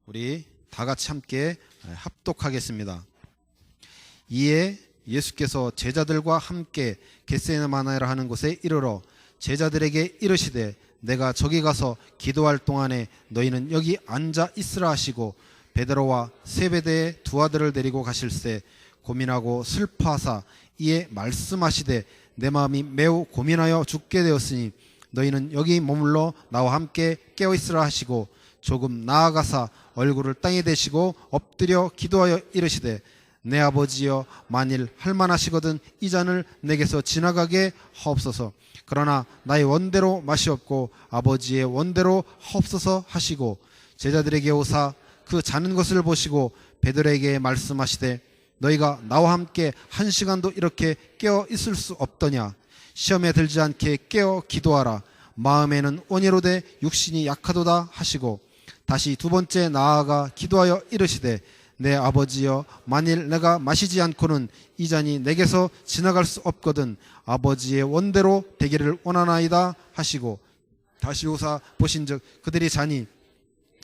우리 다 같이 함께 합독하겠습니다. 이에 예수께서 제자들과 함께 겟세마네라 하는 곳에 이르러 제자들에게 이르시되 내가 저기 가서 기도할 동안에 너희는 여기 앉아 있으라 하시고 베드로와 세베대의 두 아들을 데리고 가실새 고민하고 슬퍼하사 이에 말씀하시되 내 마음이 매우 고민하여 죽게 되었으니 너희는 여기 머물러 나와 함께 깨어 있으라 하시고 조금 나아가사 얼굴을 땅에 대시고 엎드려 기도하여 이르시되 내 아버지여 만일 할만하시거든 이 잔을 내게서 지나가게 하옵소서. 그러나 나의 원대로 마시옵고 아버지의 원대로 하옵소서 하시고 제자들에게 오사 그 자는 것을 보시고 베드로에게 말씀하시되 너희가 나와 함께 1시간도 이렇게 깨어 있을 수 없더냐. 시험에 들지 않게 깨어 기도하라. 마음에는 온유로되 육신이 약하도다 하시고 다시 두 번째 나아가 기도하여 이르시되 내 아버지여 만일 내가 마시지 않고는 이 잔이 내게서 지나갈 수 없거든 아버지의 원대로 되기를 원하나이다 하시고 다시 오사 보신즉 그들이 자니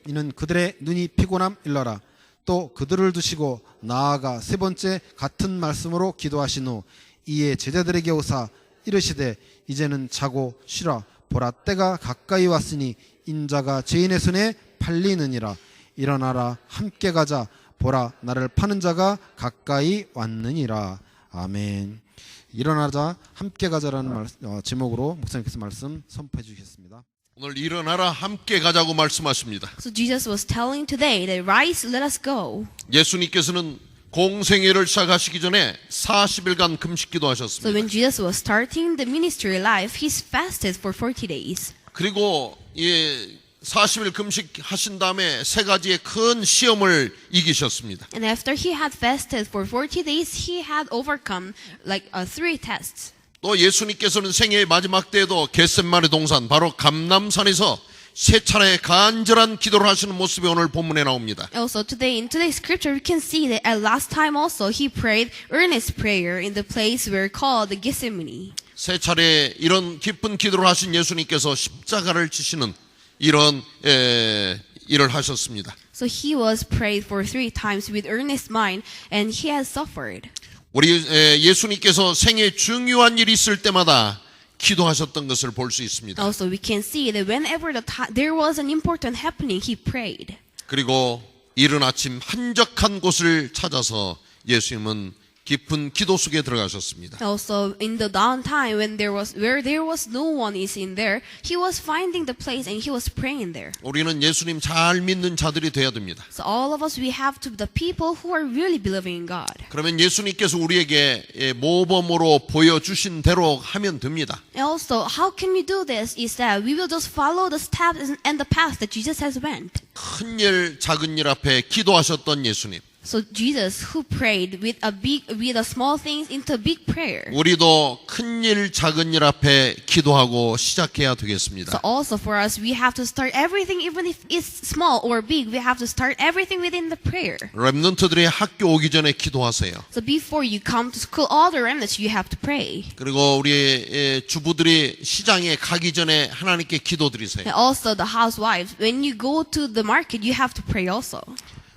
이는 그들의 눈이 피곤함 일러라. 또 그들을 두시고 나아가 세 번째 같은 말씀으로 기도하신 후 이에 제자들에게 오사 이르시되 이제는 자고 쉬라. 보라 때가 가까이 왔으니 인자가 죄인의 손에 팔리느니라. 일어나라 함께 가자. 보라 나를 파는 자가 가까이 왔느니라. 아멘. 일어나자 함께 가자라는 제목으로 목사님께서 말씀 선포해 주시겠습니다. 오늘 일어나라 함께 가자고 말씀하십니다. So Jesus was telling today that rise, let us go. 예수님께서는 공생애를 시작하시기 전에 40일간 금식 So 기도하셨습니다. when Jesus was starting the ministry life, he fasted for 40 days. 그리고 40일 금식하신 다음에 세 가지의 큰 시험을 이기셨습니다. And after he had fasted for 40 days, he had overcome like 3 tests. 또 예수님께서는 생애의 마지막 때에도 겟세마네 동산 바로 감람산에서 세 차례 간절한 기도를 하시는 모습이 오늘 본문에 나옵니다. Also today, in today's scripture, we can see that at last time also he prayed earnest prayer in the place where called the Gethsemane. 세 차례 이런 기쁜 기도를 하신 예수님께서 십자가를 지시는 이런 일을 하셨습니다. So he was prayed for 3 times with earnest mind, and he has suffered. 우리 예수님께서 생애 중요한 일이 있을 때마다 기도하셨던 것을 볼 수 있습니다. Also, we can see that whenever there was an important happening, he prayed. 그리고 이른 아침 한적한 곳을 찾아서 예수님은 깊은 기도 속에 들어가셨습니다. Also, in the dawn time when where there was no one is in there, he was finding the place and he was praying there. 우리는 예수님 잘 믿는 자들이 돼야 됩니다. So all of us, we have to be the people who are really believing in God. 그러면 예수님께서 우리에게 모범으로 보여주신 대로 하면 됩니다. And also, how can we do this? Is that we will just follow the steps and the path that Jesus has went. 큰 일 작은 일 앞에 기도하셨던 예수님. So Jesus, who prayed with the small things into big prayer. 우리도 큰 일 작은 일 앞에 기도하고 시작해야 So 되겠습니다. also for us, we have to start everything, even if it's small or big, we have to start everything within the prayer. 렘넌트들이 학교 오기 전에 기도하세요. So before you come to school, all the remnants, you have to pray. 그리고 우리 주부들이 시장에 가기 전에 하나님께 기도드리세요. And also the housewives, when you go to the market, you have to pray also.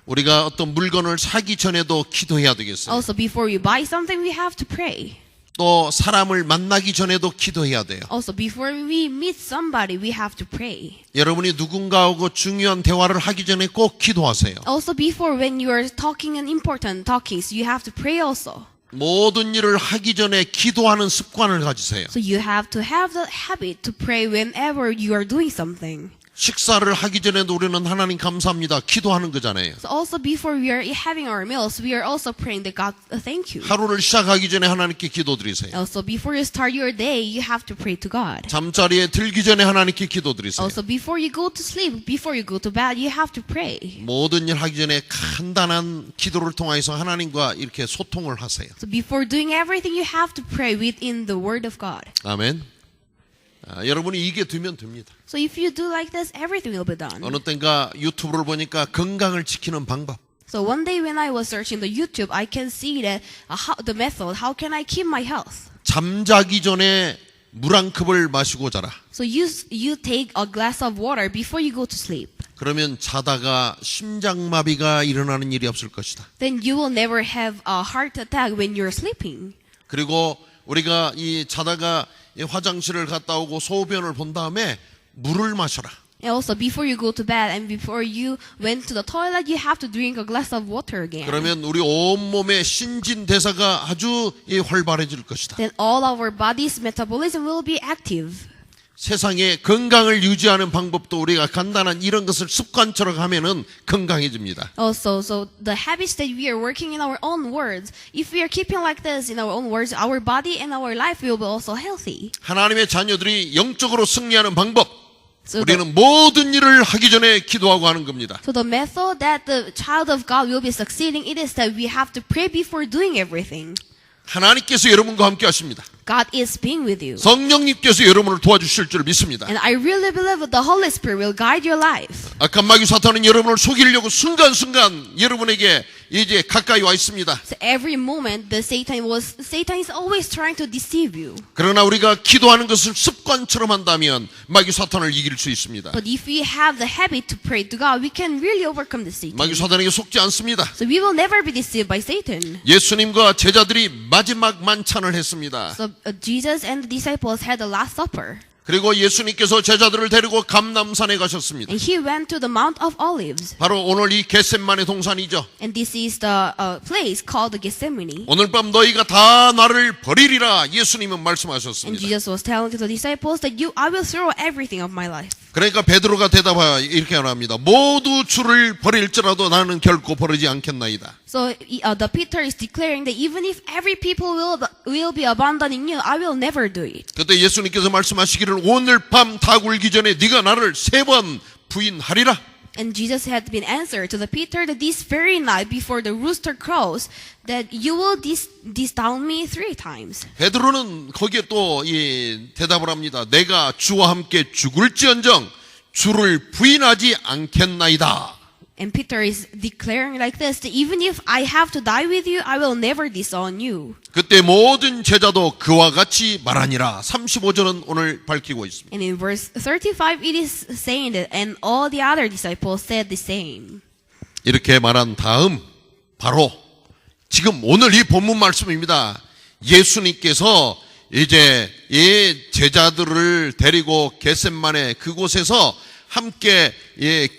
우리가 어떤 물건을 사기 전에도 기도해야 되겠어요. Also before you buy something, we have to pray. 또 사람을 만나기 전에도 기도해야 돼요. Also before we meet somebody, we have to pray. 여러분이 누군가하고 중요한 대화를 하기 전에 꼭 기도하세요. Also before when you are talking an important talkings, you have to pray also. 모든 일을 하기 전에 기도하는 습관을 가지세요. So you have to have the habit to pray whenever you are doing something. 식사를 하기 전에도 우리는 하나님 감사합니다. 기도하는 거잖아요. So also before we are having our meals, we are also praying that God thank you. 하루를 시작하기 전에 하나님께 기도드리세요. Also before you start your day, you have to pray to God. 잠자리에 들기 전에 하나님께 기도드리세요. Also before you go to sleep, before you go to bed, you have to pray. 모든 일 하기 전에 간단한 기도를 통해서 하나님과 이렇게 소통을 하세요. So before doing everything, you have to pray within the word of God. 아멘. 여러분이 이게 되면 됩니다. So if you do like this, everything will be done. 어느 땐가 유튜브를 보니까 건강을 지키는 방법. So one day when I was searching the YouTube, I can see that the method, how can I keep my health? 잠자기 전에 물 한 컵을 마시고 자라. So you take a glass of water before you go to sleep. 그러면 자다가 심장마비가 일어나는 일이 없을 것이다. Then you will never have a heart attack when you're sleeping. 그리고 우리가 이 자다가 이 화장실을 갔다 오고 소변을 본 다음에 물을 마셔라. And also, before you go to bed and before you went to the toilet, you have to drink a glass of water again. 그러면 우리 온몸의 신진대사가 아주 활발해질 것이다. Then all our body's metabolism will be active. 세상에 건강을 유지하는 방법도 우리가 간단한 이런 것을 습관처럼 하면은 건강해집니다. Also, so the habits that we are working in our own words, if we are keeping like this in our own words, our body and our life will be also healthy. 하나님의 자녀들이 영적으로 승리하는 방법, So 우리는 모든 일을 하기 전에 기도하고 하는 겁니다. So the method that the child of God will be succeeding, it is that we have to pray before doing everything. 하나님께서 여러분과 함께 하십니다. God is being with you. 성령님께서 여러분을 도와주실 줄 믿습니다. And I really believe that the Holy Spirit will guide your life. 악한 마귀 사탄은 여러분을 속이려고 순간순간 여러분에게 이제 가까이 와 있습니다. So every moment Satan is always trying to deceive you. 그러나 우리가 기도하는 것을 습관처럼 한다면 마귀 사탄을 이길 수 있습니다. But if we have the habit to pray to God, we can really overcome the Satan. 마귀 사탄에게 속지 않습니다. So we will never be deceived by Satan. 예수님과 제자들이 마지막 만찬을 했습니다. So Jesus and the disciples had the Last Supper. 그리고 예수님께서 제자들을 데리고 감람산에 가셨습니다. And he went to the Mount of Olives. 바로 오늘 이 겟셋만의 동산이죠. And this is the place called the Gethsemane. 오늘 밤 너희가 다 나를 버리리라 예수님은 And 말씀하셨습니다. Jesus was telling to the disciples that I will throw everything of my life. 그러니까 베드로가 대답하여 이렇게 말합니다. 모두 주를 버릴지라도 나는 결코 버리지 않겠나이다. So the Peter is declaring that even if every people will be abandoning you, I will never do it. 그때 예수님께서 말씀하시기를 오늘 밤 다 굴기 전에 네가 나를 3번 부인하리라. And Jesus had been answered to the Peter that this very night before the rooster crows that you will disown me 3 times. 베드로는 거기에 또 이 대답을 합니다. 내가 주와 함께 죽을지언정 주를 부인하지 않겠나이다. And Peter is declaring like this, that even if I have to die with you, I will never disown you. 그때 모든 제자도 그와 같이 말하니라. 35절은 오늘 밝히고 있습니다. And in verse 35, it is saying that, and all the other disciples said the same. 이렇게 말한 다음 바로 지금 오늘 이 본문 말씀입니다. 예수님께서 이제 이 제자들을 데리고 겟셋만의 그곳에서 함께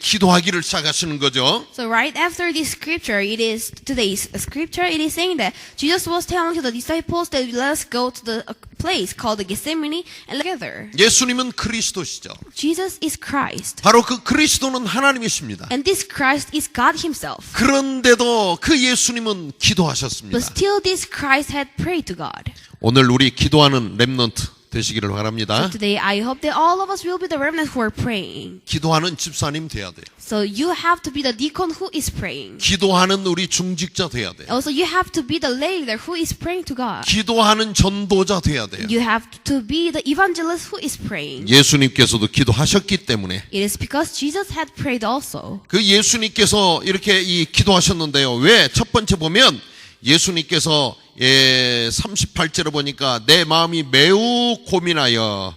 기도하기를 시작하시는 거죠. So right after this scripture, it is today's scripture, it is saying that Jesus was telling to the disciples that let us go to the place called the Gethsemane and together. 예수님은 그리스도시죠. Jesus is Christ. 바로 그 그리스도는 하나님이십니다. And this Christ is God himself. 그런데도 그 예수님은 기도하셨습니다. But still this Christ had prayed to God. 오늘 우리 기도하는 렘넌트 되시기를 바랍니다. So today I hope that all of us will be the remnant who are praying. 기도하는 집사님 돼야 돼요. So you have to be the deacon who is praying. 기도하는 우리 중직자 돼야 돼요. Also you have to be the lay leader who is praying to God. 기도하는 전도자 돼야 돼요. You have to be the evangelist who is praying. 예수님께서도 기도하셨기 때문에 It is because Jesus had prayed also. 그 예수님께서 이렇게 기도하셨는데요. 왜? 첫 번째 보면 예수님께서 38절에 보니까 내 마음이 매우 고민하여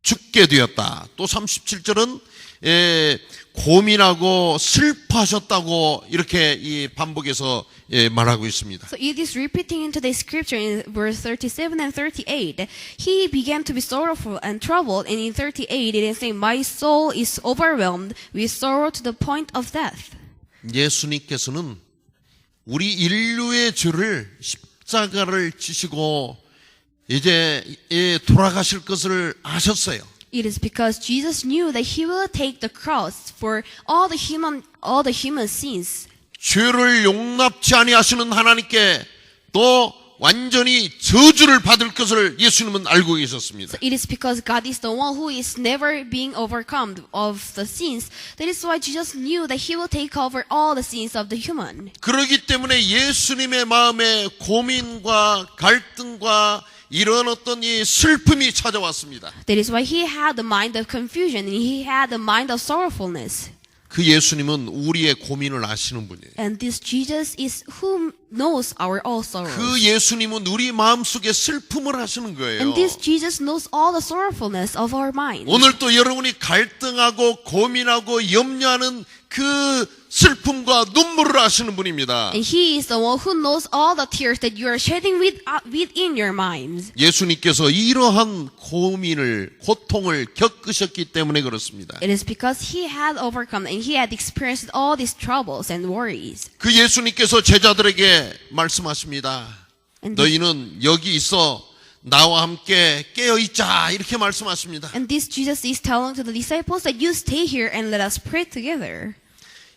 죽게 되었다. 또 37절은 고민하고 슬퍼하셨다고 이렇게 반복해서 말하고 있습니다. So it is repeating into the scripture in verse 37 and 38. He began to be sorrowful and troubled, and in 38 it is saying, my soul is overwhelmed with sorrow to the point of death. 예수님께서는 우리 인류의 죄를 십자가를 지시고 이제 돌아가실 것을 아셨어요. It is because Jesus knew that he will take the cross for all the human sins. 죄를 용납치 아니하시는 하나님께 또 완전히 저주를 받을 것을 예수님은 알고 계셨습니다. So it is because God is the one who is never being overcome of the sins. That is why Jesus knew that he will take over all the sins of the human. 그렇기 때문에 예수님의 마음에 고민과 갈등과 이런 어떤 이 슬픔이 찾아왔습니다. That is why he had the mind of confusion and he had the mind of sorrowfulness. 그 예수님은 우리의 고민을 아시는 분이에요. And this Jesus is who knows our all sorrows. 그 예수님은 우리 마음속에 슬픔을 하시는 거예요. And this Jesus knows all the sorrowfulness of our minds. 오늘 또 여러분이 갈등하고 고민하고 염려하는 그 슬픔과 눈물을 아시는 분입니다. And He is the one who knows all the tears that you are shedding within your minds. 예수님께서 이러한 고통을 겪으셨기 때문에 그렇습니다. It is because He had overcome and He had experienced all these troubles and worries. 그 예수님께서 제자들에게 말씀하십니다. And 너희는 여기 있어 나와 함께 깨어 있자 이렇게 말씀하십니다. And this Jesus is telling to the disciples that you stay here and let us pray together.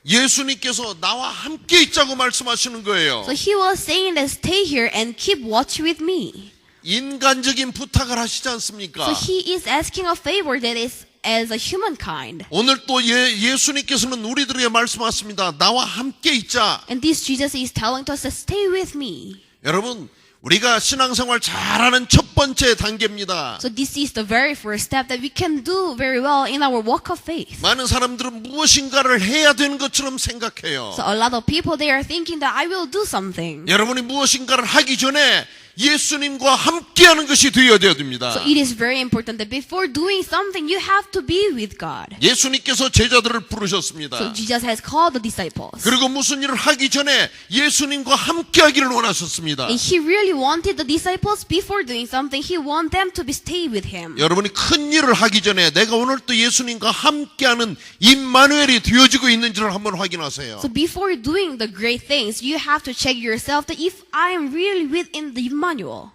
예수님께서 나와 함께 있자고 말씀하시는 거예요. So He was saying that stay here and keep watch with me. 인간적인 부탁을 하시지 않습니까? So He is asking a favor that is as a humankind. 오늘 또 예수님께서는 우리들에게 말씀하십니다. 나와 함께 있자. And this Jesus is telling us to stay with me. 여러분, 우리가 신앙생활 잘하는 첫 번째 단계입니다. So this is the very first step that we can do very well in our walk of faith. 많은 사람들은 무엇인가를 해야 되는 것처럼 생각해요. So a lot of people, they are thinking that I will do something. 여러분이 무엇인가를 하기 전에 예수님과 함께하는 것이 되어야 됩니다. So it is very important that before doing something, you have to be with God. 예수님께서 제자들을 부르셨습니다. So Jesus has called the disciples. 그리고 무슨 일을 하기 전에 예수님과 함께하기를 원하셨습니다. And He really wanted the disciples before doing something, He wanted them to be stay with Him. 여러분이 큰 일을 하기 전에 내가 오늘 또 예수님과 함께하는 임마누엘이 되어지고 있는지를 한번 확인하세요. So before doing the great things, you have to check yourself that if I am really within the Emmanuel.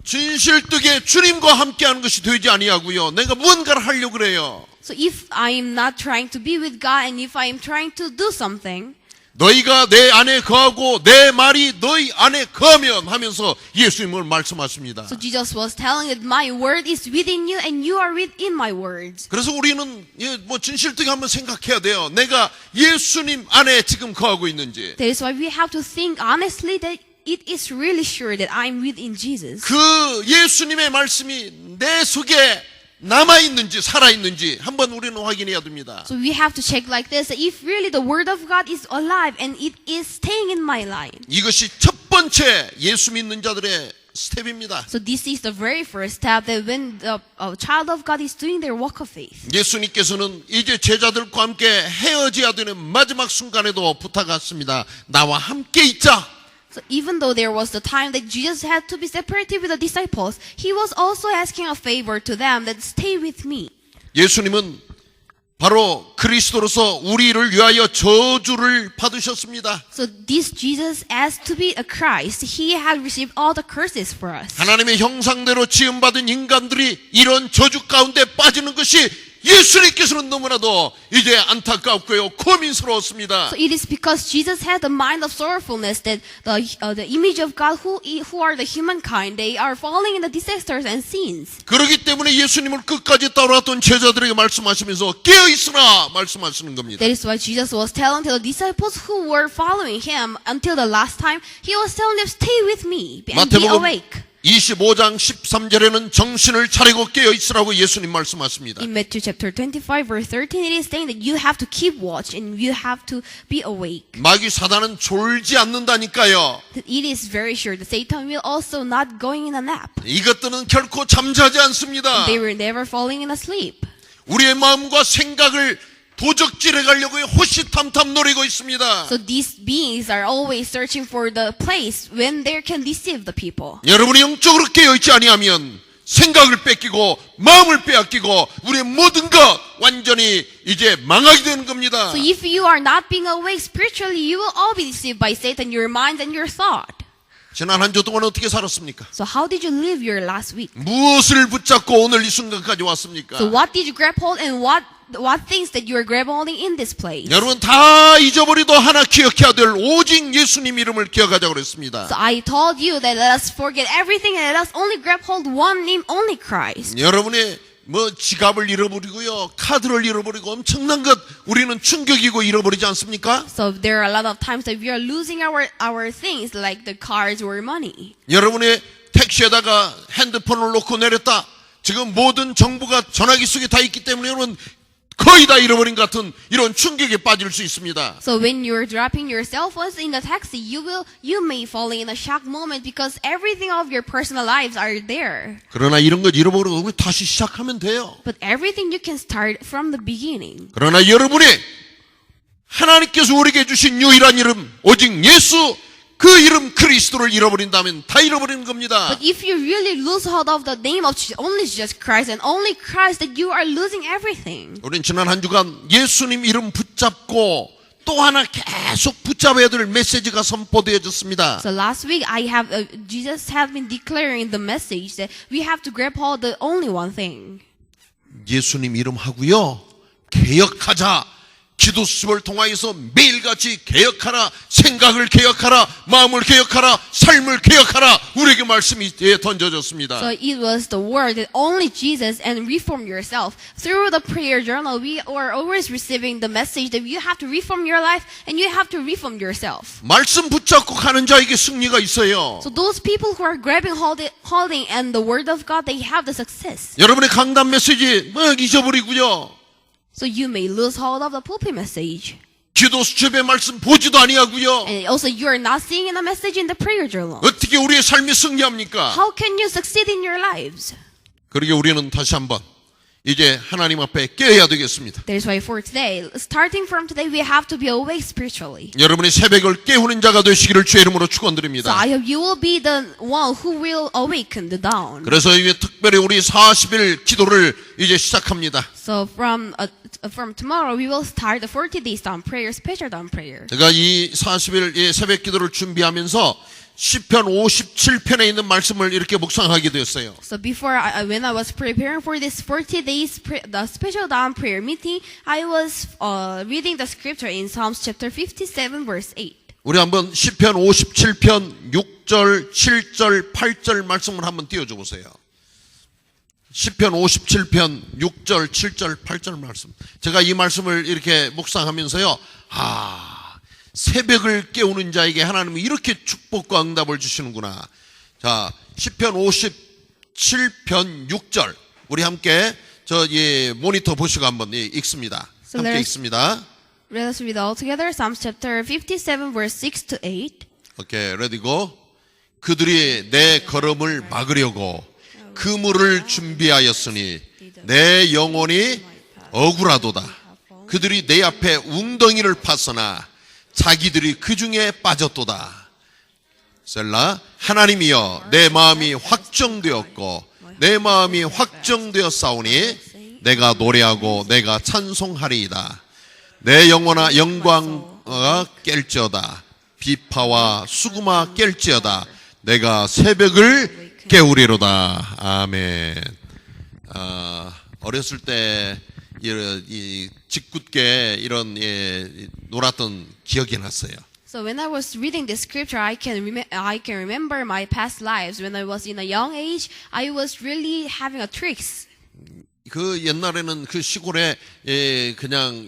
진실되게 주님과 함께하는 것이 되지 아니하고요. 내가 무언가를 하려고 그래요. So if I am not trying to be with God and if I am trying to do something, 너희가 내 안에 거하고 내 말이 너희 안에 거하면 하면서 예수님을 말씀하십니다. so Jesus was telling that my word is within you and you are within my words. 그래서 우리는 진실되게 한번 생각해야 돼요. 내가 예수님 안에 지금 거하고 있는지. That is why we have to think honestly that it is really sure that I am within Jesus. 그 예수님의 말씀이 내 속에 남아있는지 살아있는지 한번 우리는 확인해야 됩니다. So we have to check like this, that if really the word of God is alive and it is staying in my life. 이것이 첫 번째 예수 믿는 자들의 스텝입니다. So this is the very first step that when the child of God is doing their walk of faith. 예수님께서는 이제 제자들과 함께 헤어져야 되는 마지막 순간에도 부탁하셨습니다. 나와 함께 있자. So even though there was the time that Jesus had to be separated with the disciples, He was also asking a favor to them that stay with me. 예수님은 바로 그리스도로서 우리를 위하여 저주를 받으셨습니다. So this Jesus, as to be a Christ, He had received all the curses for us. 하나님의 형상대로 지음받은 인간들이 이런 저주 가운데 빠지는 것이 예수님께서는 너무나도 이제 안타깝고요 고민스러웠습니다. So it is because Jesus had the mind of sorrowfulness that the image of God who are the humankind, they are falling in the disasters and sins. 그렇기 때문에 예수님을 끝까지 따라왔던 제자들에게 말씀하시면서 깨어있으라 말씀하시는 겁니다. That is why Jesus was telling to the disciples who were following Him until the last time, He was telling them, stay with me and be 마태복음 awake. 25장 13절에는 정신을 차리고 깨어있으라고 예수님 말씀하십니다. In Matthew chapter 25 verse 13, it is saying that you have to keep watch and you have to be awake. 마귀 사단은 졸지 않는다니까요. That it is very sure that Satan will also not going in a nap. 이것들은 결코 잠자지 않습니다. They were never falling in a sleep. 우리의 마음과 생각을 도적질해 가려고 호시탐탐 노리고 있습니다. So these beings are always searching for the place when they can deceive the people. 여러분이 영적으로 깨어있지 아니하면 생각을 뺏기고 마음을 빼앗기고 우리의 모든 것 완전히 이제 망하게 되는 겁니다. So if you are not being awake spiritually, you will all be deceived by Satan, your mind and your thought. 지난 한 주 동안 어떻게 살았습니까? So how did you live your last week? 무엇을 붙잡고 오늘 이 순간까지 왔습니까? So what did you grab hold and what things that you are grab holding in this place? 여러분 다 잊어버리도 하나 기억해야 될 오직 예수님 이름을 기억하자고 그랬습니다. So I told you that let us forget everything and let us only grab hold one name, only Christ. 여러분의 지갑을 잃어버리고요, 카드를 잃어버리고 엄청난 것 우리는 충격이고 잃어버리지 않습니까? So there are a lot of times that we are losing our things like the cards or money. 여러분의 택시에다가 핸드폰을 놓고 내렸다. 지금 모든 정보가 전화기 속에 다 있기 때문에 여러분 거의 다 잃어버린 것 같은 이런 충격에 빠질 수 있습니다. So when you're dropping your cell phones in the taxi, you may fall in a shock moment because everything of your personal lives are there. 그러나 이런 것 잃어버리고 우리 다시 시작하면 돼요. But everything you can start from the beginning. 그러나 여러분이 하나님께서 우리에게 주신 유일한 이름 오직 예수 그 이름 그리스도를 잃어버린다면 다 잃어버리는 겁니다. But if you really lose hold of the name of only Jesus Christ and only Christ, that you are losing everything. 우리는 지난 한 주간 예수님 이름 붙잡고 또 하나 계속 붙잡아야 될 메시지가 선포되어졌습니다. So last week, Jesus has been declaring the message that we have to grab hold the only one thing. 예수님 이름 하고요. 개혁하자. 기도 수업을 통하여서 매일같이 개혁하라, 생각을 개혁하라, 마음을 개혁하라, 삶을 개혁하라 우리에게 말씀이 던져졌습니다. So it was the word that only Jesus and reform yourself. Through the prayer journal, we are always receiving the message that you have to reform your life and you have to reform yourself. 말씀 붙잡고 가는 자에게 승리가 있어요. So those people who are grabbing holding and the word of God, they have the success. 여러분의 강단 메시지 잊어버리고요. So you may lose hold of the pulpit message. 기도 수첩의 말씀 보지도 아니하고요. And also you are not seeing the message in the prayer journal. 어떻게 우리의 삶이 승리합니까? How can you succeed in your lives? 그러게 우리는 다시 한번 이제 하나님 앞에 깨어야 되겠습니다. That is why for today, starting from today, we have to be awake spiritually. 여러분이 새벽을 깨우는 자가 되시기를 주의 이름으로 So 축원드립니다. I hope you will be the one who will awaken the dawn. 그래서 이제 특별히 우리 40일 기도를 이제 시작합니다. So from tomorrow, we will start the 40 days dawn prayer, special dawn prayer. 제가 이 40일 새벽 기도를 준비하면서 시편 57편에 있는 말씀을 이렇게 묵상하게 되었어요. So before, when I was preparing for this 40 days, the special dawn prayer meeting, I was reading the scripture in Psalms chapter 57, verse 8. 우리 한번 시편 57편 6절, 7절, 8절 말씀을 한번 띄워줘 보세요. 시편 57편 6절, 7절, 8절 말씀. 제가 이 말씀을 이렇게 묵상하면서요. 새벽을 깨우는 자에게 하나님은 이렇게 축복과 응답을 주시는구나. 자, 시편 57편 6절. 우리 함께 모니터 보시고 한번 읽습니다. So 함께 let us- 읽습니다. Let us read all together. Psalms chapter 57, verse 6 to 8. 오케이, 레디고. 그들이 내 걸음을 막으려고 그물을 준비하였으니 내 영혼이 억울하도다. 그들이 내 앞에 웅덩이를 팠으나 자기들이 그 중에 빠졌도다. 셀라. 하나님이여 내 마음이 확정되었고 내 마음이 확정되었사오니 내가 노래하고 내가 찬송하리이다. 내 영혼아 영광아 깰지어다. 비파와 수금아 깰지어다. 내가 새벽을 깨우리로다. 아멘. 어렸을 때 이 짓궂게 이런 놀았던 기억이 났어요. So when I was reading this scripture, I can remember my past lives. When I was in a young age, I was really having a tricks. 그 옛날에는 그 시골에 그냥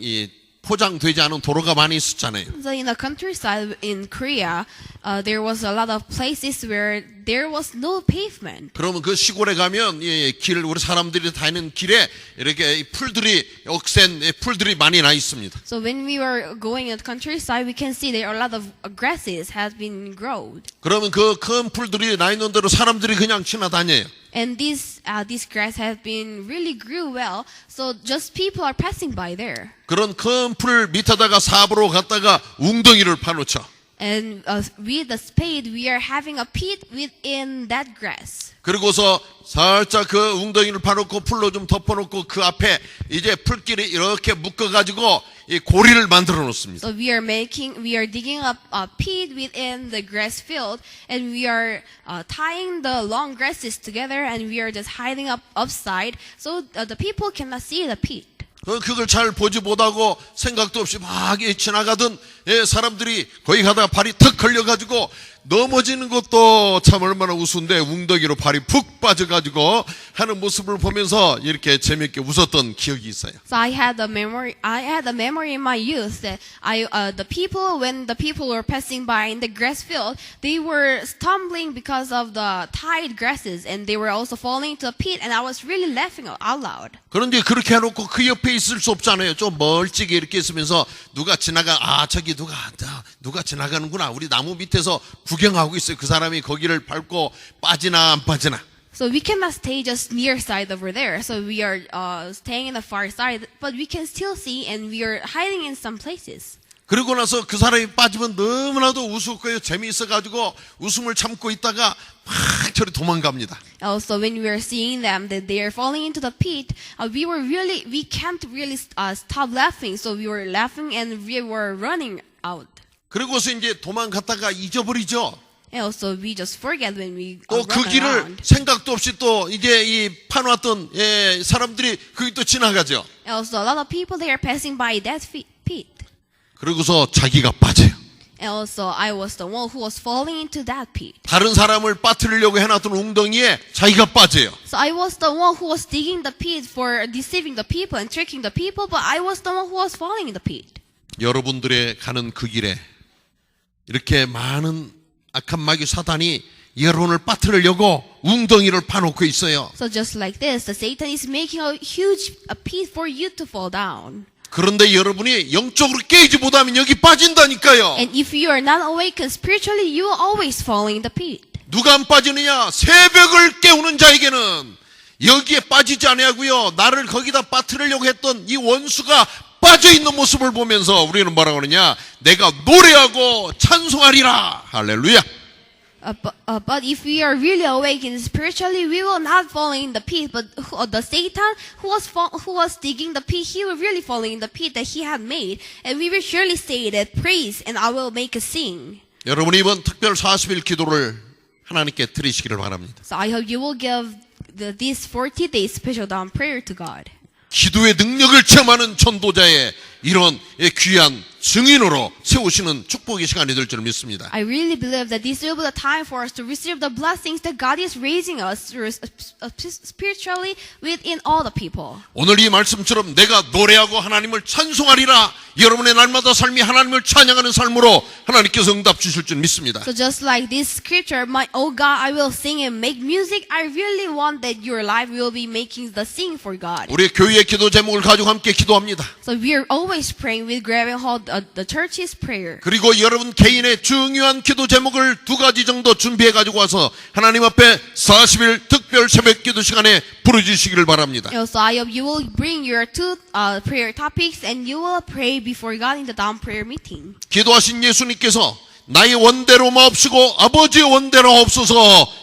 포장되지 않은 도로가 많이 있었잖아요. So in the countryside in Korea, there was a lot of places where there was no pavement. 그러면 그 시골에 가면 우리 사람들이 다니는 길에 이렇게 풀들이 억센 풀들이 많이 나 있습니다. So when we were going at countryside, we can see there are a lot of grasses has been grown. 그러면 그 큰 풀들이 나 있는 대로 사람들이 그냥 지나다녀요. And this grass has been really grew well, so just people are passing by there. 그런 큰 풀 밑에다가 삽으로 갖다가 웅덩이를 파놓죠. And with the spade, we are having a pit within that grass. 그리고서 살짝 그 웅덩이를 파놓고 풀로 좀 덮어놓고 그 앞에 이제 풀끼리 이렇게 묶어가지고 이 고리를 만들어 놓습니다. So we are digging up a pit within the grass field, and we are tying the long grasses together, and we are just hiding up upside, so the people cannot see the pit. 그걸 잘 보지 못하고 생각도 없이 막 지나가던 사람들이 거기 가다가 발이 턱 걸려가지고 넘어지는 것도 참 얼마나 우스운데 웅덩이로 발이 푹 빠져가지고 하는 모습을 보면서 이렇게 재미있게 웃었던 기억이 있어요. So I had a memory. I had a memory in my youth that when the people were passing by in the grass field, they were stumbling because of the tied grasses, and they were also falling into the pit. And I was really laughing out loud. 그런데 그렇게 해놓고 그 옆에 있을 수 없잖아요. 좀 멀찍이 이렇게 있으면서 누가 저기 누가 지나가는구나. 우리 나무 밑에서 구경하고 있어요. 그 사람이 거기를 밟고 빠지나 안 빠지나. So we cannot stay just near side over there. So we are staying in the far side, but we can still see, and we are hiding in some places. 그러고 나서 그 사람이 빠지면 너무나도 우스웠고요. 재미있어가지고 웃음을 참고 있다가 막 저리 도망갑니다. Also, when we were seeing them that they are falling into the pit, we can't really stop laughing. So we were laughing and we were running out. 그러고서 이제 도망갔다가 잊어버리죠. And also, we just forget when we 또 그 run 길을 around. 생각도 없이 또 이제 이 파놓았던 사람들이 거기 또 지나가죠. Also, a lot of people they are passing by that pit. 그러고서 자기가 빠져요. And also, I was the one who was falling into that pit. 다른 사람을 빠뜨리려고 해놨던 웅덩이에 자기가 빠져요. So I was the one who was digging the pit for deceiving the people and tricking the people, but I was the one who was falling in the pit. 여러분들의 가는 그 길에 이렇게 많은 악한 마귀 사단이 여러분을 빠뜨리려고 웅덩이를 파놓고 있어요. So just like this, the Satan is making a huge pit for you to fall down. 그런데 여러분이 영적으로 깨이지 못하면 여기 빠진다니까요. And if you are not awakened spiritually, you will always fall in the pit. 누가 안 빠지느냐? 새벽을 깨우는 자에게는 여기에 빠지지 아니하고요. 나를 거기다 빠뜨리려고 했던 이 원수가 빠져있는 모습을 보면서 우리는 뭐라고 하느냐? 내가 노래하고 찬송하리라. 할렐루야. But if we are really awakened spiritually, we will not fall in the pit. But the Satan who was digging the pit, he will really fall in the pit that he had made. And we will surely say that praise, and I will make a sing. 여러분이 이번 특별 40일 기도를 하나님께 드리시기를 바랍니다. So I hope you will give this 40 days special dawn prayer to God. 기도의 능력을 체험하는 전도자의 이런 귀한 증인으로 세우시는 축복의 시간이 될 줄 믿습니다. I really believe that this will be the time for us to receive the blessings that God is raising us spiritually within all the people. 오늘 이 말씀처럼 내가 노래하고 하나님을 찬송하리라. 여러분의 날마다 삶이 하나님을 찬양하는 삶으로 하나님께서 응답 주실 줄 믿습니다. So just like this scripture, oh God, I will sing and make music. I really want that your life will be making the sing for God. 우리 교회의 기도 제목을 가지고 함께 기도합니다. So we are always praying with grabbing hold the church's prayer. 그리고 여러분 개인의 중요한 기도 제목을 2가지 정도 준비해 가지고 와서 하나님 앞에 40일 특별 새벽 기도 시간에 부르주시기를 바랍니다. Also, I hope you will bring your two prayer topics and you will pray before God in the dawn prayer meeting. 기도하신 예수님께서 나의 원대로 마옵시고 아버지의 원대로 없소서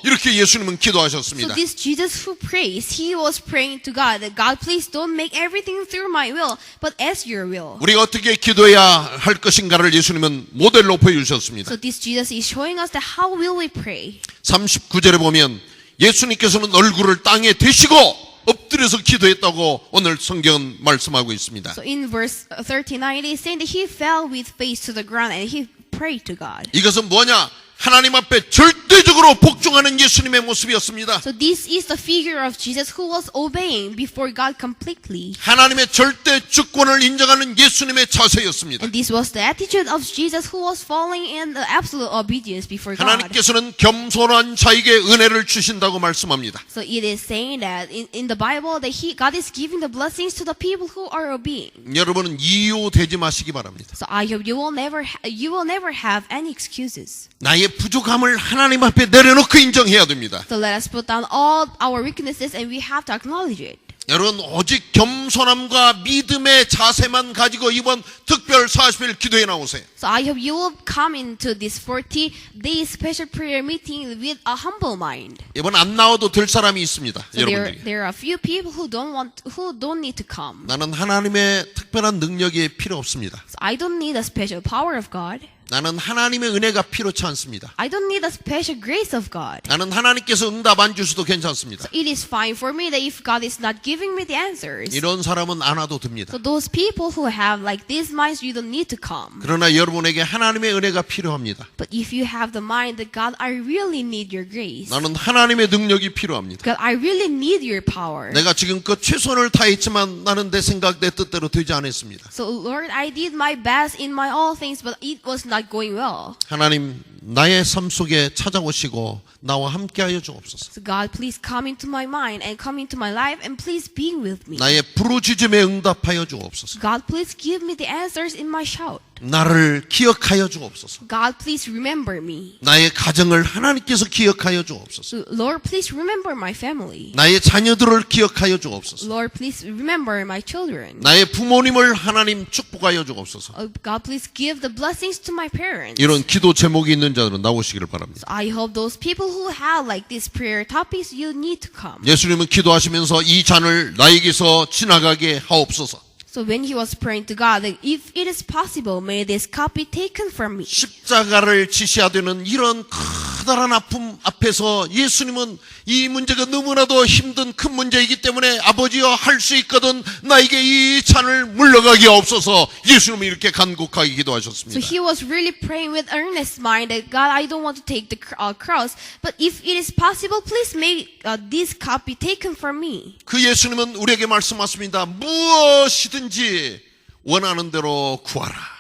이렇게 예수님은 So 기도하셨습니다. this Jesus who prays, he was praying to God that God, please don't make everything through my will, but as your will. 우리가 어떻게 기도해야 할 것인가를 예수님은 모델로 보여주셨습니다. So this Jesus is showing us that how will we pray. 39절에 보면 예수님께서는 얼굴을 땅에 대시고 엎드려서 기도했다고 오늘 성경은 말씀하고 있습니다. So in verse 39, it is saying that he fell with face to the ground and he prayed to God. 이것은 뭐냐? 하나님 앞에 절대적으로 복종하는 예수님의 모습이었습니다. So this is the figure of Jesus who was obeying before God completely. 하나님의 절대 주권을 인정하는 예수님의 자세였습니다. And this was the attitude of Jesus who was falling in the absolute obedience before God. 하나님께서는 겸손한 자에게 은혜를 주신다고 말씀합니다. So it is saying that in the Bible that God is giving the blessings to the people who are obeying. 여러분은 이유되지 마시기 바랍니다. So I hope you will never have any excuses. 나의 부족함을 하나님 앞에 내려놓고 인정해야 됩니다. So let us put down all our weaknesses and we have to acknowledge it. 여러분 오직 겸손함과 믿음의 자세만 가지고 이번 특별 40일 기도에 나오세요. So I hope you will come into this 40-day special prayer meeting with a humble mind. 이번 안 나와도 될 사람이 있습니다. So 여러분들에게. there are a few people who don't need to come. 나는 하나님의 특별한 능력이 필요 없습니다. So I don't need a special power of God. 나는 하나님의 은혜가 필요치 않습니다. I don't need a special grace of God. 나는 하나님께서 응답 안 주셔도 괜찮습니다. So it is fine for me that if God is not giving me the answers. 이런 사람은 안 와도 됩니다. So those people who have like these minds, you don't need to come. 그러나 여러분에게 하나님의 은혜가 필요합니다. But if you have the mind that God, I really need your grace. 나는 하나님의 능력이 필요합니다. God, I really need your power. 내가 지금껏 최선을 다했지만 나는 내 생각 내 뜻대로 되지 않았습니다. So Lord, I did my best in my all things, but it was not going well. 하나님 나의 삶 속에 찾아오시고 나와 함께하여 주옵소서. So God, please come into my mind and come into my life and please be with me. 나의 부르짖음에 응답하여 주옵소서. God, please give me the answers in my shout. 나를 기억하여 주옵소서. God, please remember me. 나의 가정을 하나님께서 기억하여 주옵소서. So, Lord, please remember my family. 나의 자녀들을 기억하여 주옵소서. Lord, please remember my children. 나의 부모님을 하나님 축복하여 주옵소서. God, please give the blessings to my parents. 이런 기도 제목이 있는 자들은 나오시기를 바랍니다. So I hope those people who have like these prayer topics, you need to come. 예수님은 기도하시면서 이 잔을 나에게서 지나가게 하옵소서. So when he was praying to God, that if it is possible, may this cup be taken from me. 십자가를 지셔야 되는 이런 커다란 아픔 앞에서 예수님은 이 문제가 너무나도 힘든 큰 문제이기 때문에 아버지여 할 수 있거든 나에게 이 잔을 물러가게 없어서 예수님은 이렇게 간곡하게 So 기도하셨습니다. he was really praying with earnest mind that God, I don't want to take the cross, but if it is possible, please may this cup be taken from me. 그 예수님은 우리에게 말씀하십니다. 무엇이든지 원하는 대로 구하라.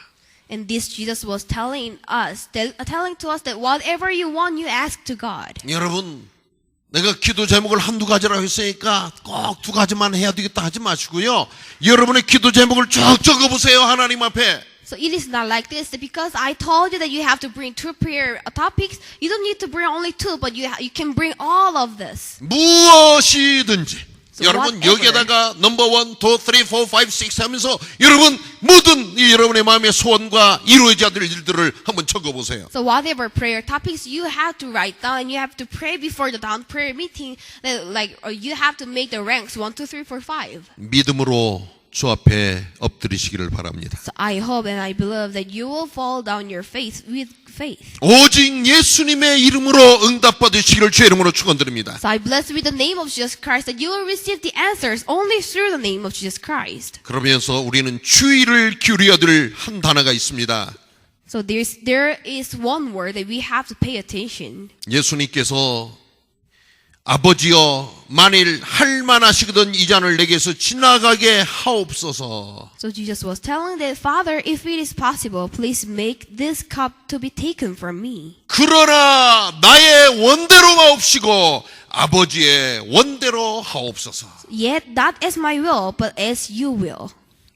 And this Jesus was telling to us that whatever you want, you ask to God. 여러분, 내가 기도 제목을 한두 가지라고 했으니까 꼭 두 가지만 해야 되겠다 하지 마시고요. 여러분의 기도 제목을 쭉 적어보세요. 하나님 앞에. So it is not like this that because I told you that you have to bring two prayer topics, you don't need to bring only two, but you can bring all of this. 무엇이든지. So 여러분 whatever. 여기에다가 넘버 1, 2, 3, 4, 5, 6 하면서 여러분 모든 이 여러분의 마음의 소원과 이루어져야 될 일들을 한번 적어보세요. So whatever prayer topics you have to write down and you have to pray before the down prayer meeting, that or you have to make the ranks 1, 2, 3, 4, 5. 믿음으로 주 앞에 엎드리시기를 바랍니다. So I hope and I believe that you will fall down your face with faith. 오직 예수님의 이름으로 응답받으시기를 주의 이름으로 축원드립니다. So I bless with the name of Jesus Christ that you will receive the answers only through the name of Jesus Christ. 그러면서 우리는 주의를 기울여야 될 한 단어가 있습니다. So there is one word that we have to pay attention. 예수님께서 아버지여 만일 할만하시거든 이 잔을 내게서 지나가게 하옵소서. So Jesus was telling that, Father, if it is possible, please make this cup to be taken from me. 그러나 나의 원대로 마옵시고 아버지의 원대로 하옵소서. Yet not as my will, but as you will.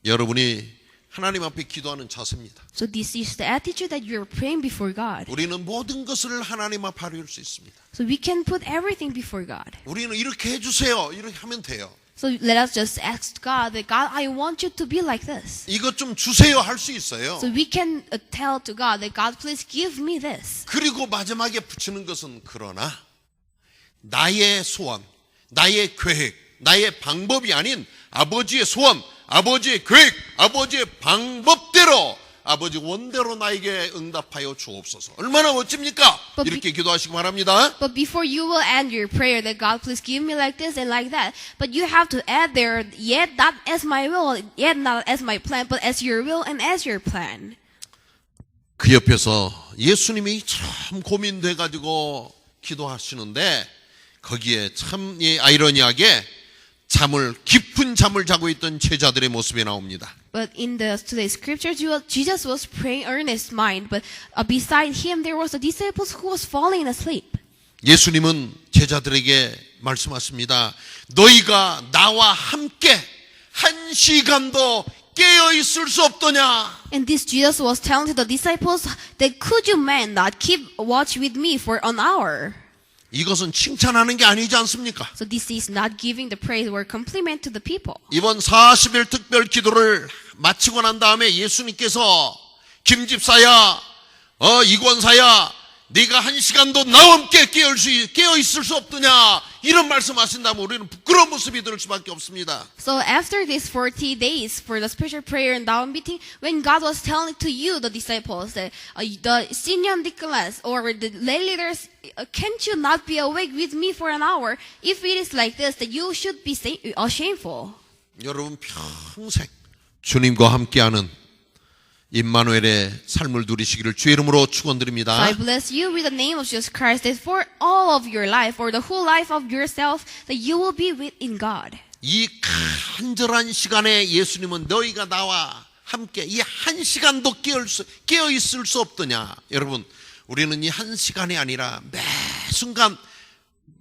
여러분이 하나님 앞에 기도하는 자세입니다. So this is the attitude that you're praying before God. 우리는 모든 것을 하나님 앞에 하려할 수 있습니다. So we can put everything before God. 우리는 이렇게 해주세요. 이렇게 하면 돼요. So let us just ask God that, God, I want you to be like this. 이것 좀 주세요 할 수 있어요. So we can tell to God that, God, please give me this. 그리고 마지막에 붙이는 것은 그러나 나의 소원, 나의 계획, 나의 방법이 아닌 아버지의 소원, 아버지의 계획, 아버지의 방법대로 아버지 원대로 나에게 응답하여 주옵소서. 얼마나 멋집니까? But 이렇게 기도하시기 바랍니다. But before you will end your prayer that God please give me like this and like that, but you have to add there, yet not as my will, yet not as my plan, but as your will and as your plan. 그 옆에서 예수님이 참 고민돼가지고 기도하시는데 거기에 참 아이러니하게 깊은 잠을 자고 있던 제자들의 모습이 나옵니다. But in today's scriptures, Jesus was praying earnest mind, but beside him there was a disciples who was falling asleep. 예수님은 제자들에게 말씀하십니다. 너희가 나와 함께 한 시간도 깨어 있을 수 없더냐? And this Jesus was telling to the disciples that could you men not keep watch with me for an hour? 이것은 칭찬하는 게 아니지 않습니까? So this is not giving the praise or compliment to the people. 이번 40일 특별 기도를 마치고 난 다음에 예수님께서 김집사야, 이권사야, 네가 한 시간도 나와 함께 깨어 있을 수 없더냐 이런 말씀하신다면 우리는 부끄러운 모습이 될 수밖에 없습니다. So after these 40 days for the special prayer and down meeting, when God was telling to you, the disciples, that the senior deacons or the lay leaders, can't you not be awake with me for an hour? If it is like this, that you should be shameful. 여러분 평생 주님과 함께하는 임마누엘의 삶을 누리시기를 주의 이름으로 So 축원드립니다. I bless you with the name of Jesus Christ, that for all of your life, or the whole life of yourself, that you will be in God. 이 간절한 시간에 예수님은 너희가 나와 함께 이 한 시간도 깨어 있을 수 없더냐. 여러분 우리는 이 한 시간이 아니라 매 순간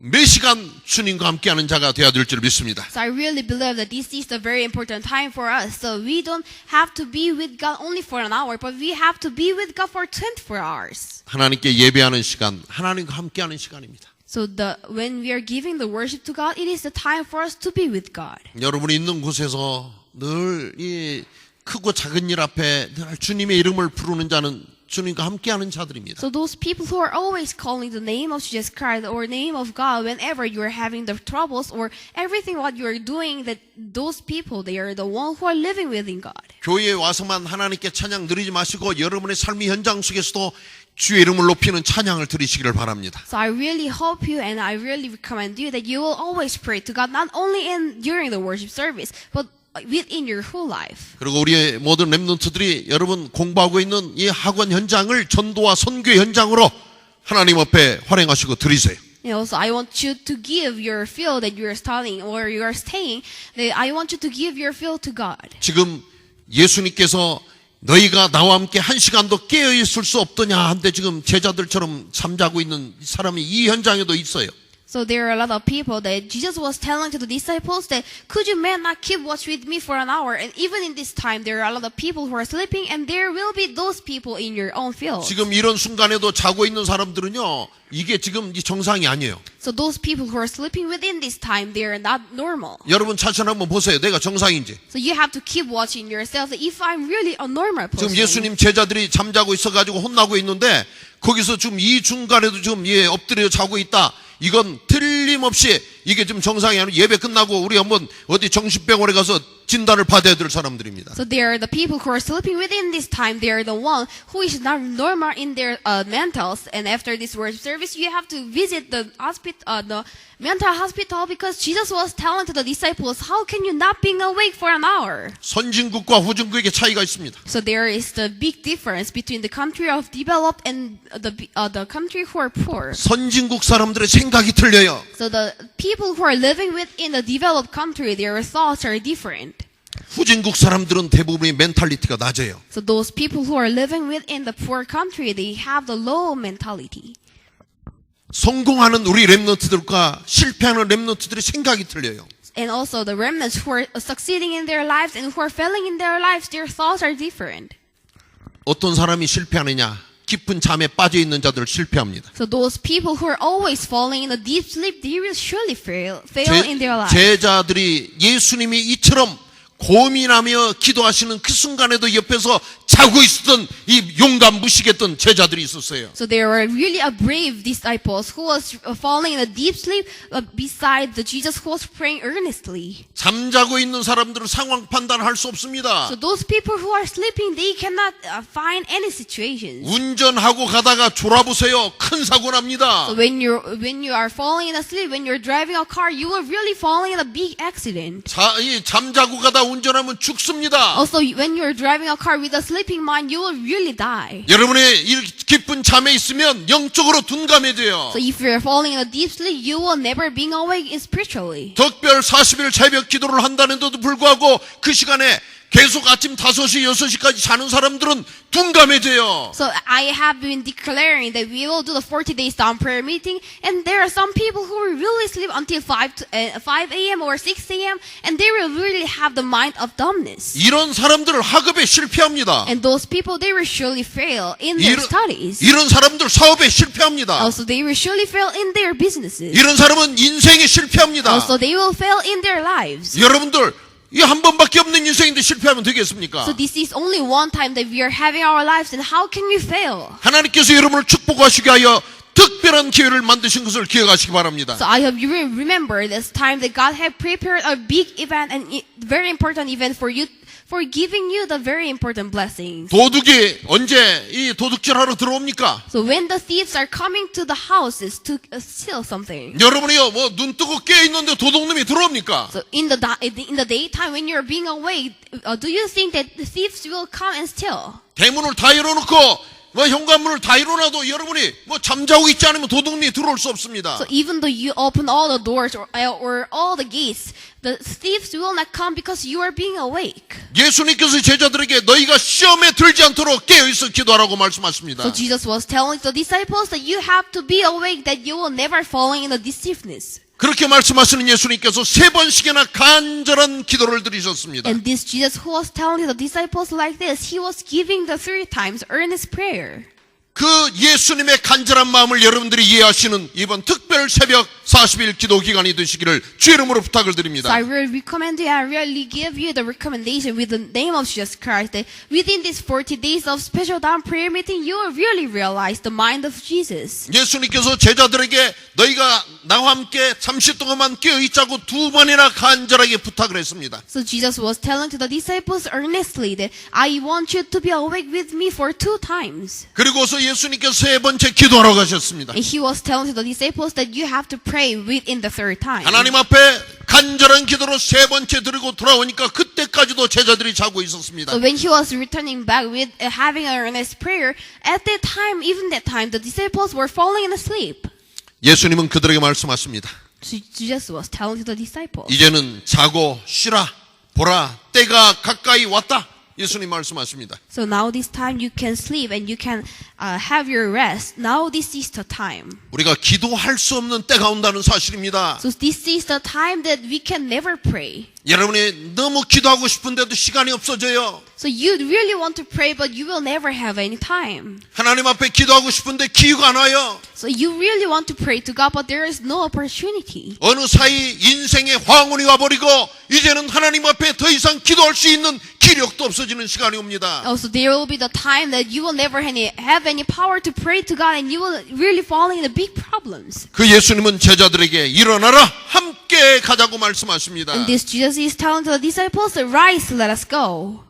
매 시간 주님과 함께하는 자가 되어야 될 줄 믿습니다. So I really believe that this is a very important time for us. So we don't have to be with God only for an hour, but we have to be with God for 24 hours. 하나님께 예배하는 시간, 하나님과 함께하는 시간입니다. So when we are giving the worship to God, it is the time for us to be with God. 여러분이 있는 곳에서 늘 이 크고 작은 일 앞에 늘 주님의 이름을 부르는 자는 주님과 함께하는 자들입니다. So those people who are always calling the name of Jesus Christ or name of God whenever you are having the troubles or everything what you are doing, that those people, they are the one who are living within God. 교회에 와서만 하나님께 찬양 드리지 마시고 여러분의 삶의 현장 속에서도 주의 이름을 높이는 찬양을 드리시기를 바랍니다. So I really hope you and I really recommend you that you will always pray to God, not only during the worship service, but within your whole life. 그리고 우리의 모든 랩런트들이 여러분 공부하고 있는 이 학원 현장을 전도와 선교 현장으로 하나님 앞에 활용하시고 드리세요. And also, I want you to give your field that you are studying or you are staying. That I want you to give your field to God. 지금 예수님께서 너희가 나와 함께 한 시간도 깨어 있을 수 없더냐 한데 지금 제자들처럼 잠자고 있는 사람이 이 현장에도 있어요. So there are a lot of people that Jesus was telling to the disciples that could you man not keep watch with me for an hour? And even in this time, there are a lot of people who are sleeping, and there will be those people in your own field. 지금 이런 순간에도 자고 있는 사람들은요, 이게 지금 이 정상이 아니에요. So those people who are sleeping within this time, they are not normal. 여러분 자신 한번 보세요. 내가 정상인지. So you have to keep watching yourself. If I'm really a normal person. 지금 예수님 제자들이 잠자고 있어가지고 혼나고 있는데 거기서 지금 이 중간에도 지금 엎드려 자고 있다. 이건 틀림없이 이게 지금 정상이 아니고 예배 끝나고 우리 한번 어디 정신병원에 가서 진단을 받아야 될 사람들입니다. So they are the people who are sleeping within this time. They are the one who is not normal in their mentals. And after this worship service, you have to visit the hospital, the mental hospital, because Jesus was telling to the disciples, how can you not being awake for an hour? 선진국과 후진국의 차이가 있습니다. So there is the big difference between the country of developed and the country who are poor. 선진국 사람들의 생각이 틀려요. So the people who are living within the developed country, their thoughts are different. 후진국 사람들은 대부분이 멘탈리티가 낮아요. So those people who are living within the poor country, they have the low mentality. 성공하는 우리 랩런트들과 실패하는 랩런트들의 생각이 틀려요. And also the remnants who are succeeding in their lives and who are failing in their lives, their thoughts are different. 어떤 사람이 실패하느냐? 깊은 잠에 빠져 있는 자들 실패합니다. So those people who are always falling in a deep sleep, they will surely fail in their lives. 제자들이 예수님이 이처럼 고민하며 기도하시는 그 순간에도 옆에서 자고 있었던 이 용감 무식했던 제자들이 있었어요. So there were really a brave disciples who was falling in a deep sleep beside the Jesus who was praying earnestly. 잠자고 있는 사람들은 상황 판단할 수 없습니다. So those people who are sleeping, they cannot find any situations. 운전하고 가다가 졸아보세요. 큰 사고 납니다. So when you are falling in a sleep, when you're driving a car, you are really falling in a big accident. 잠자고 가다 운전하면 죽습니다. Also, when you're driving a car with a sleeping mind, you will really die. 여러분의 이 깊은 잠에 있으면 영적으로 둔감해져요. So if you're falling in a deep sleep, you will never be awake spiritually. 덕별 40일 새벽 기도를 한다는데도 불구하고 그 시간에 계속 아침 5시, 6시까지 자는 사람들은 둔감해져요. So I have been declaring that we will do the 40 days down prayer meeting, and there are some people who will really sleep until 5 a.m. or 6 a.m. and they will really have the mind of dumbness. 이런 사람들 학업에 실패합니다. And those people, they will surely fail in their studies. 이런 사람들 사업에 실패합니다. Also, they will surely fail in their businesses. 이런 사람은 인생에 실패합니다. Also, they will fail in their lives. 여러분들 이 한 번밖에 없는 인생인데 실패하면 되겠습니까? So this is only one time that we are having our lives, and how can we fail? 하나님께서 여러분을 축복하시게 하여 특별한 기회를 만드신 것을 기억하시기 바랍니다. So I hope you will remember this time that God had prepared a big event and very important event for you, for giving you the very important blessings. 도둑이 언제 이 도둑질하러 들어옵니까? So when the thieves are coming to the houses to steal something. 여러분이요, 뭐 눈 뜨고 깨 있는데 도둑놈이 들어옵니까? So in the daytime when you're being awake, do you think that the thieves will come and steal? 대문을 다 열어놓고 뭐 현관문을 다 열어놔도 여러분이 뭐 잠자고 있지 않으면 도둑놈이 들어올 수 없습니다. So even though you open all the doors or all the gates, the thieves will not come because you are being awake. 예수님께서 제자들에게 너희가 시험에 들지 않도록 깨어있어 기도하라고 말씀하십니다. So Jesus was telling the disciples that you have to be awake, that you will never fall in the deceiveness. 그렇게 말씀하시는 예수님께서 3번씩이나 간절한 기도를 드리셨습니다. And this Jesus who was telling the disciples like this, he was giving the 3 times earnest prayer. 그 예수님의 간절한 마음을 여러분들이 이해하시는 이번 특별 새벽 40일 기도 기간이 되시기를 주의 이름으로 부탁을 So 드립니다. I will recommend you, I really give you the recommendation with the name of Jesus Christ that within these 40 days of special dawn prayer meeting, you will really realize the mind of Jesus. 예수님께서 제자들에게 너희가 나와 함께 잠시 동안만 깨어있자고 2번이나 간절하게 부탁을 했습니다. So Jesus was telling to the disciples earnestly that I want you to be awake with me for 2 times. 그리고서 예수님께서 3번째 기도하러 가셨습니다. And he was telling to the disciples that you have to pray within the 3rd time. 하나님 앞에 간절한 기도로 3번째 드리고 돌아오니까 그때까지도 제자들이 자고 있었습니다. So when he was returning back with having an earnest prayer, at that time, even that time, the disciples were falling asleep. 예수님은 그들에게 말씀하십니다. So Jesus was telling to the disciples. 이제는 자고 쉬라. 보라. 때가 가까이 왔다. 예수님 말씀하십니다. So now this time you can sleep and you can have your rest. Now this is the time. 우리가 기도할 수 없는 때가 온다는 사실입니다. So this is the time that we can never pray. 여러분이 너무 기도하고 싶은데도 시간이 없어져요. So you really want to pray, but you will never have any time. 하나님 앞에 기도하고 싶은데 기회가 안 와요. So you really want to pray to God, but there is no opportunity. 어느 사이 인생의 황혼이 와버리고 이제는 하나님 앞에 더 이상 기도할 수 있는 기력도 없어지는 시간이 옵니다. Also, there will be the time that you will never have any power to pray to God, and you will really fall into big problems. 그 예수님은 제자들에게 일어나라 함께 가자고 말씀하십니다. And this Jesus is telling to the disciples, rise, let us go.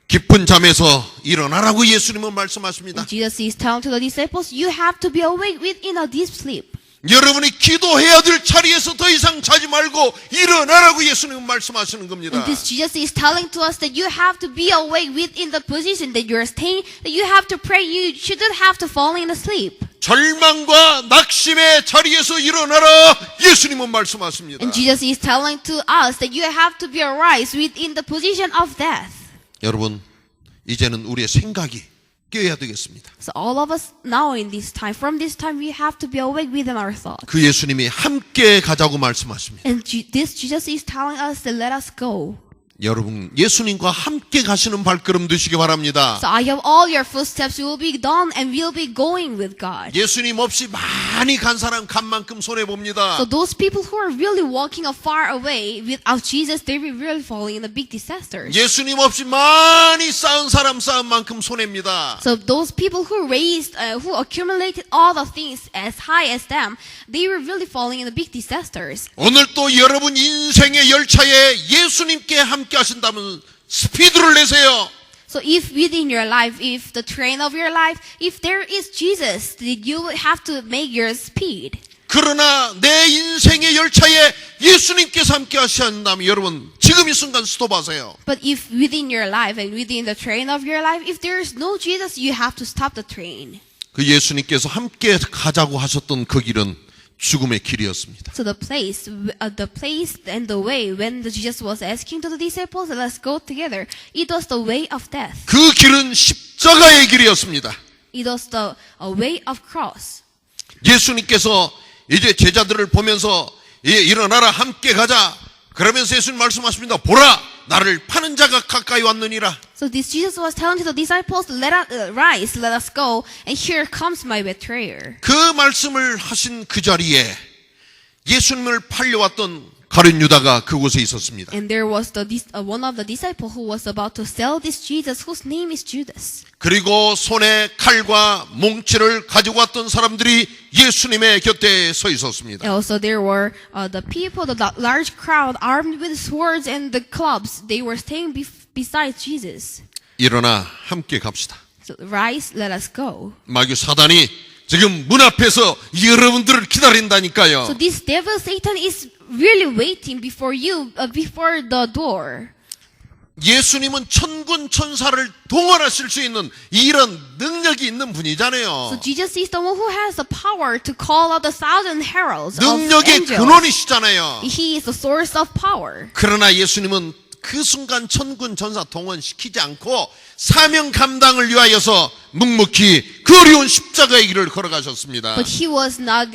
깊은 잠에서 일어나라고 예수님은 말씀하십니다. And Jesus is telling to the disciples, you have to be awake within a deep sleep. 여러분이 기도해야 될 자리에서 더 이상 자지 말고 일어나라고 예수님은 말씀하시는 겁니다. And this Jesus is telling to us that you have to be awake within the position that you are staying, that you have to pray, you shouldn't have to fall in asleep. 절망과 낙심의 자리에서 일어나라 예수님은 말씀하십니다. And Jesus is telling to us that you have to be arise within the position of death. 여러분 이제는 우리의 생각이 깨어야 되겠습니다. So all of us now in this time, from this time, we have to be awake within our thoughts. 그 예수님이 함께 가자고 말씀하십니다. And this Jesus is telling us to let us go. 여러분 예수님과 함께 가시는 발걸음 되시기 바랍니다. So I hope all your footsteps will be done and will be going with God. 예수님 없이 많이 간 사람 간 만큼 손해 봅니다. So those people who are really walking far away without Jesus, they will really falling in a big disaster. 예수님 없이 많이 쌓은 사람 쌓은 만큼 손해입니다. So those people who who accumulated all the things as high as them, they were really falling in the big disasters. 오늘 또 여러분 인생의 열차에 예수님께 함께 하신다면 스피드를 내세요. So if within your life, if the train of your life, if there is Jesus, you have to make your speed. 그러나 내 인생의 열차에 예수님께서 함께 하신다면 여러분 지금 이 순간 스톱하세요. But if within your life and within the train of your life, if there is no Jesus, you have to stop the train. 그 예수님께서 함께 가자고 하셨던 그 길은 죽음의 길이었습니다. So the place and the way when Jesus was asking to the disciples, let's go together, it was the way of death. 그 길은 십자가의 길이었습니다. It was the way of cross. 예수님께서 이제 제자들을 보면서 일어나라 함께 가자. 그러면서 예수님 말씀하십니다. 보라 나를 파는 자가 가까이 왔느니라. So this Jesus was telling to the disciples, rise, let us go, and here comes my betrayer. 그 말씀을 하신 그 자리에 예수님을 팔려왔던 가룟 유다가 그곳에 있었습니다. And there was one of the disciples who was about to sell this Jesus, whose name is Judas. 그리고 손에 칼과 몽치를 가지고 왔던 사람들이 예수님의 곁에 서 있었습니다. And also there were the people, the large crowd armed with swords and the clubs. They were staying beside Jesus. 일어나 함께 갑시다. So rise, let us go. 마귀 사단이 지금 문 앞에서 여러분들을 기다린다니까요. So this devil Satan is really waiting before you, before the door. 예수님은 천군 천사를 동원하실 수 있는 이런 능력이 있는 So 분이잖아요. Jesus is the one who has the power to call out the 1,000 heralds of 능력의 angels. 근원이시잖아요. He is the source of power. 그러나 예수님은 그 순간 천군 천사 동원시키지 않고 사명 감당을 위하여서 묵묵히 그 어려운 십자가의 길을 걸어가셨습니다. But he was not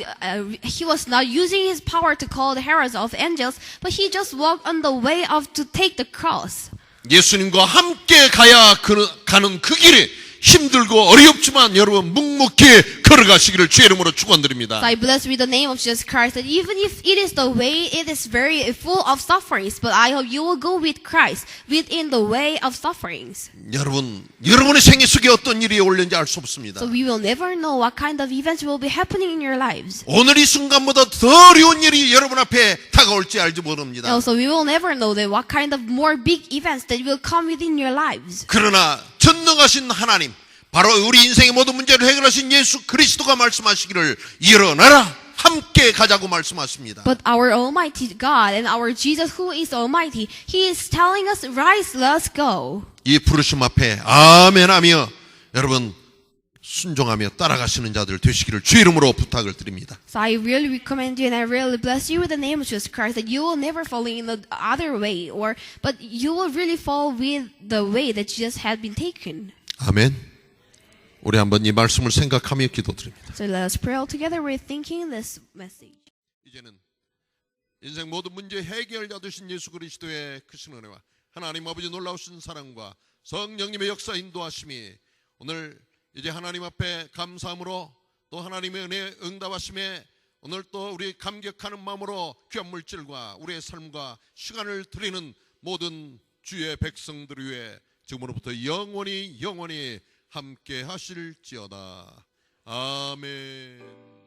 using his power to call the heralds of angels, but he just walked on the way of to take the cross. 예수님과 함께 가야 가는 그 길이 힘들고 어렵지만 여러분 묵묵히 걸어가시기를 주의 이름으로 So 축원드립니다. I bless with the name of Jesus Christ that even if it is the way, it is very full of sufferings, but I hope you will go with Christ within the way of sufferings. 여러분의 생애 속에 어떤 일이 올는지 알 수 없습니다. So we will never know what kind of events will be happening in your lives. 오늘 이 순간보다 더 어려운 일이 여러분 앞에 다가올지 알지 모릅니다. Also, we will never know that what kind of more big events that will come within your lives. 그러나 전능하신 하나님, 바로 우리 인생의 모든 문제를 해결하신 예수 그리스도가 말씀하시기를 일어나라 함께 가자고 말씀하십니다. But our Almighty God and our Jesus who is Almighty, He is telling us, rise, let's go. 이 부르심 앞에 아멘하며 여러분 순종하며 따라가시는 자들 되시기를 주 이름으로 부탁을 드립니다. So I really recommend you and I really bless you with the name of Jesus Christ that you will never fall in the other way, but you will really fall with the way that Jesus had been taken. 아멘. 우리 한번 이 말씀을 생각하며 기도드립니다. So let us pray all together. We're thinking this message. 이제는 인생 모든 문제 해결자 되신 예수 그리스도의 크신 은혜와 하나님 아버지 놀라우신 사랑과 성령님의 역사 인도하심이 오늘 이제 하나님 앞에 감사함으로 또 하나님의 은혜 응답하심에 오늘 또 우리 감격하는 마음으로 귀한 물질과 우리의 삶과 시간을 드리는 모든 주의 백성들 위해 지금으로부터 영원히 함께 하실지어다. 아멘.